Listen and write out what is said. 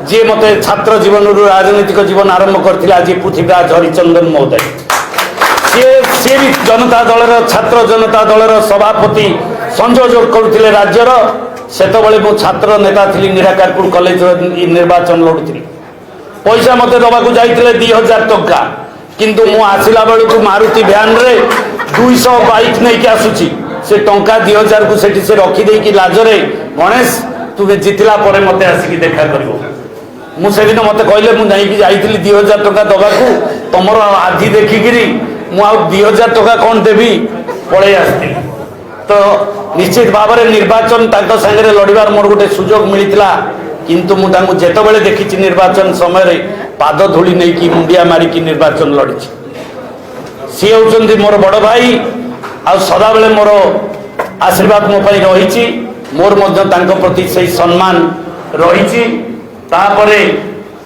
जी मत छात्र जीवन राजनीतिक जीवन आरंभ करथिला आज पृथ्वीराज हरिचंदन महोदय सी भी जनता दलर छात्र जनता दलर सभापति संयोजक करुले राज्यर सेतबले मो छात्र नेता थी निराकारपुर कॉलेज निर्वाचन लड़ुली पैसा मत दबा जाइए 2000 टंका किंतु मु आसला बेलू मारुति भ्यान रे 200 बाइक नहीं आसुची से टंका 2000 को सेठी से रखीदे कि लाजरे गणेश तुमे जितला पर मत आसिक देखा कर मुझे मत कहले मुझे 2000 टंका दबा तुम आधि देखिकी मु 2000 टंका कौन देवी पड़े आसती तो निश्चित भाव में निर्वाचन सांगे लड़ार मोर गोटे सुजोग मिलता किंतु मुझे जितेबाला देखी निर्वाचन समय पाद धूली नहीं कि मुंडिया मारिकी निर्वाचन लड़ी सी होती मोर बड़ भाई आ सदा बेले मोर आशीर्वाद मो रही मोर प्रति से सम्मान रही